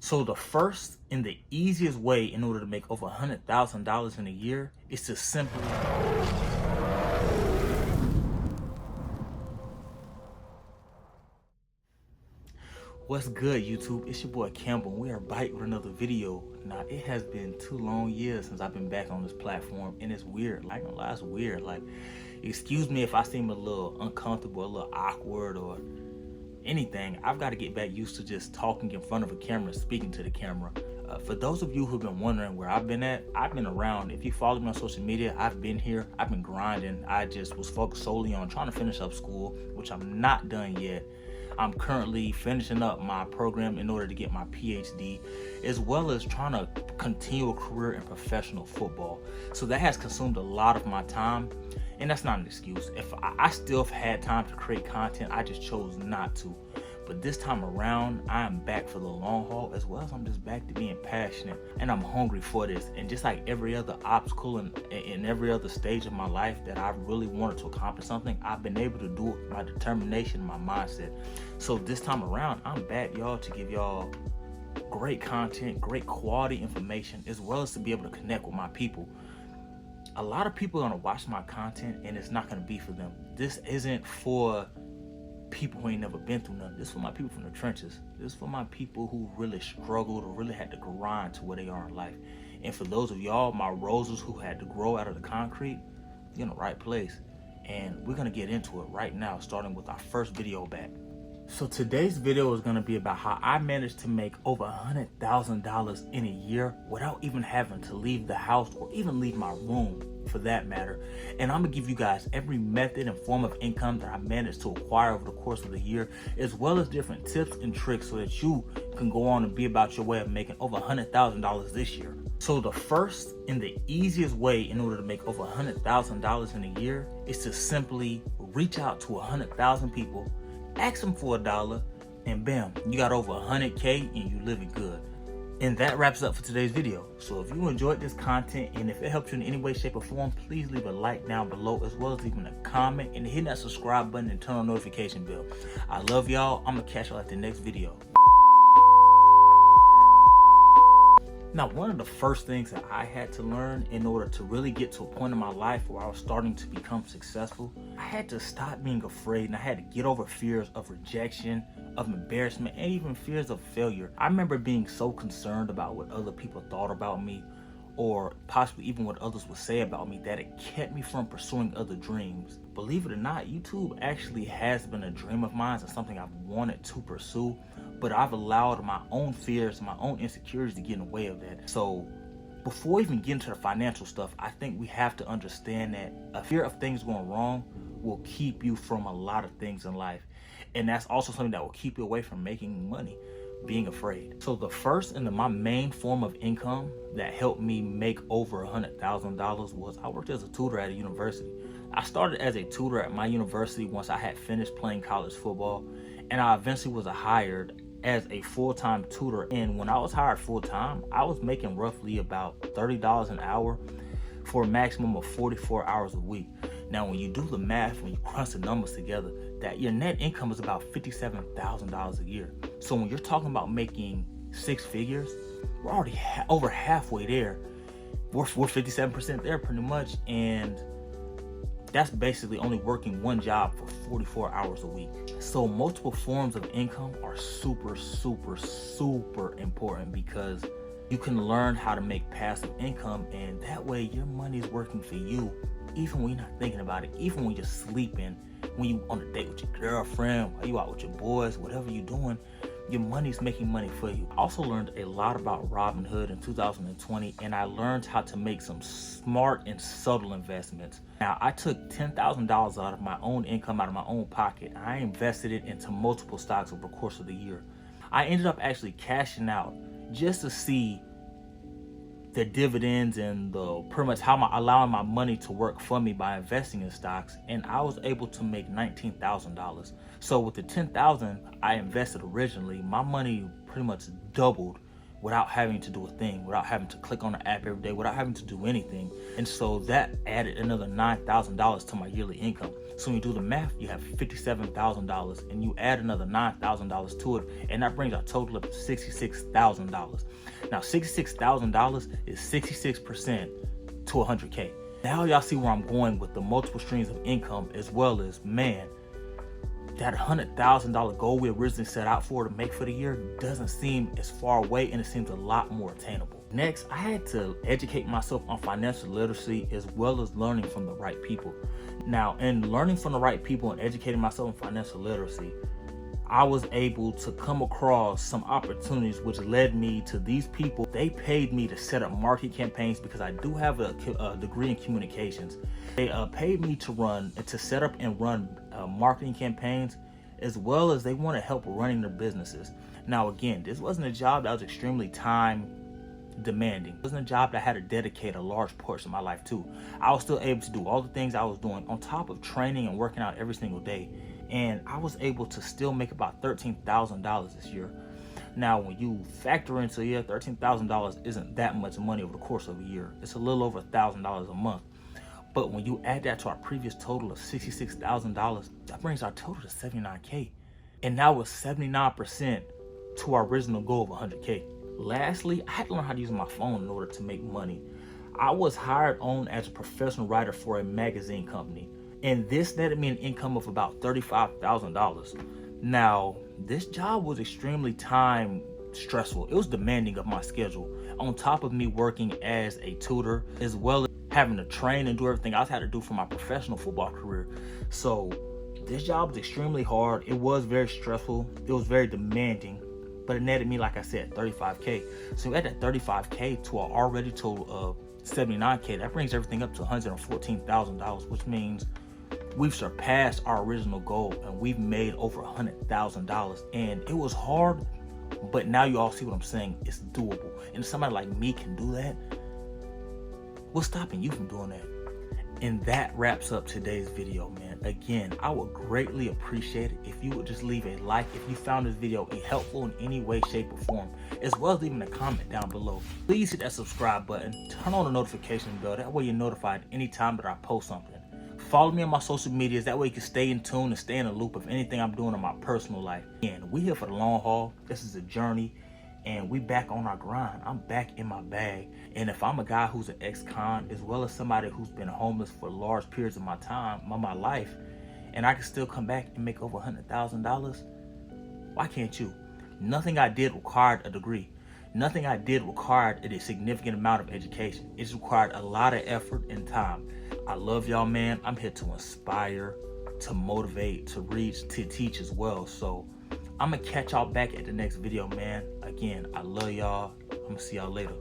So the first and the easiest way in order to make over $100,000 in a year is to simply What's good, YouTube? It's your boy Campbell. We are back with another video. Now, it has been 2 long years since I've been back on this platform, and it's weird. Like, no lie, it's weird. Like, excuse me if I seem a little uncomfortable, a little awkward, or anything. I've got to get back used to just talking in front of a camera, speaking to the camera. For those of you who've been wondering where I've been at, I've been around. If you follow me on social media, I've been here. I've been grinding. I just was focused solely on trying to finish up school, which I'm not done yet. I'm currently finishing up my program in order to get my PhD, as well as trying to continue a career in professional football. So that has consumed a lot of my time, and that's not an excuse. If I still have had time to create content, I just chose not to. But this time around, I am back for the long haul, as well as I'm just back to being passionate, and I'm hungry for this. And just like every other obstacle and in every other stage of my life that I really wanted to accomplish something, I've been able to do it with my determination, my mindset. So this time around, I'm back, y'all, to give y'all great content, great quality information, as well as to be able to connect with my people. A lot of people are gonna watch my content, and it's not gonna be for them. This isn't for people who ain't never been through nothing. This is for my people from the trenches. This is for my people who really struggled or really had to grind to where they are in life. And for those of y'all, my roses who had to grow out of the concrete, you're in the right place. And we're gonna get into it right now, starting with our first video back. So today's video is gonna be about how I managed to make over $100,000 in a year without even having to leave the house or even leave my room, for that matter. And I'm gonna give you guys every method and form of income that I managed to acquire over the course of the year, as well as different tips and tricks so that you can go on and be about your way of making over $100,000 this year. So the first and the easiest way in order to make over $100,000 in a year is to simply reach out to 100,000 people, ask them for $1, and bam, you got over 100K and you living good. And that wraps up for today's video. So if you enjoyed this content and if it helped you in any way, shape, or form, please leave a like down below, as well as leaving a comment and hitting that subscribe button and turn on notification bell. I love y'all. I'm gonna catch y'all at the next video. Now, one of the first things that I had to learn in order to really get to a point in my life where I was starting to become successful, I had to stop being afraid, and I had to get over fears of rejection, of embarrassment, and even fears of failure. I remember being so concerned about what other people thought about me, or possibly even what others would say about me, that it kept me from pursuing other dreams. Believe it or not, YouTube actually has been a dream of mine and something I've wanted to pursue, but I've allowed my own fears, my own insecurities to get in the way of that. So before we even get into the financial stuff, I think we have to understand that a fear of things going wrong will keep you from a lot of things in life. And that's also something that will keep you away from making money, being afraid. So the first and my main form of income that helped me make over $100,000 was I worked as a tutor at a university. I started as a tutor at my university once I had finished playing college football, and I eventually was hired as a full-time tutor. And when I was hired full-time, I was making roughly about $30 an hour for a maximum of 44 hours a week. Now, when you do the math, when you crunch the numbers together, that your net income is about $57,000 a year. So when you're talking about making 6 figures, we're already over halfway there. We're 57% there pretty much, and that's basically only working one job for 44 hours a week. So multiple forms of income are super, super, super important, because you can learn how to make passive income, and that way your money is working for you, even when you're not thinking about it, even when you're sleeping, when you on a date with your girlfriend, while you out with your boys, whatever you're doing, your money's making money for you. I also learned a lot about Robinhood in 2020, and I learned how to make some smart and subtle investments. Now, I took $10,000 out of my own income, out of my own pocket. I invested it into multiple stocks over the course of the year. I ended up actually cashing out just to see the dividends and the pretty much how I'm allowing my money to work for me by investing in stocks, and I was able to make $19,000. So with the $10,000 I invested originally, my money pretty much doubled without having to do a thing, without having to click on the app every day, without having to do anything. And so that added another $9,000 to my yearly income. So when you do the math, you have $57,000, and you add another $9,000 to it, and that brings our total up to $66,000. Now, $66,000 is 66% to 100K. Now y'all see where I'm going with the multiple streams of income, as well as, man, that $100,000 goal we originally set out for to make for the year doesn't seem as far away, and it seems a lot more attainable. Next, I had to educate myself on financial literacy, as well as learning from the right people. Now, in learning from the right people and educating myself on financial literacy, I was able to come across some opportunities which led me to these people. They paid me to set up marketing campaigns because I do have a degree in communications. They paid me to set up and run marketing campaigns, as well as they want to help running their businesses. Now, again, this wasn't a job that was extremely time demanding. It wasn't a job that I had to dedicate a large portion of my life to. I was still able to do all the things I was doing on top of training and working out every single day. And I was able to still make about $13,000 this year. Now, when you factor into $13,000 isn't that much money over the course of a year. It's a little over $1,000 a month. But when you add that to our previous total of $66,000, that brings our total to $79K. And now we're 79% to our original goal of $100K. Lastly, I had to learn how to use my phone in order to make money. I was hired on as a professional writer for a magazine company, and this netted me an income of about $35,000. Now, this job was extremely time stressful. It was demanding of my schedule, on top of me working as a tutor, as well as having to train and do everything I had to do for my professional football career. So this job was extremely hard. It was very stressful. It was very demanding, but it netted me, like I said, $35K. So at that $35K to an already total of $79K, that brings everything up to $114,000, which means we've surpassed our original goal, and we've made over $100,000. And it was hard, but now you all see what I'm saying. It's doable. And if somebody like me can do that, what's stopping you from doing that? And that wraps up today's video, man. Again, I would greatly appreciate it if you would just leave a like if you found this video helpful in any way, shape, or form, as well as leaving a comment down below. Please hit that subscribe button, turn on the notification bell, that way you're notified anytime that I post something. Follow me on my social medias, that way you can stay in tune and stay in the loop of anything I'm doing in my personal life. And we here for the long haul. This is a journey, and we back on our grind. I'm back in my bag. And if I'm a guy who's an ex-con, as well as somebody who's been homeless for large periods of my life, and I can still come back and make over $100,000, why can't you? Nothing I did required a degree. Nothing I did required a significant amount of education. It's required a lot of effort and time. I love y'all, man. I'm here to inspire, to motivate, to reach, to teach as well. So I'm gonna catch y'all back at the next video, man. Again, I love y'all. I'm gonna see y'all later.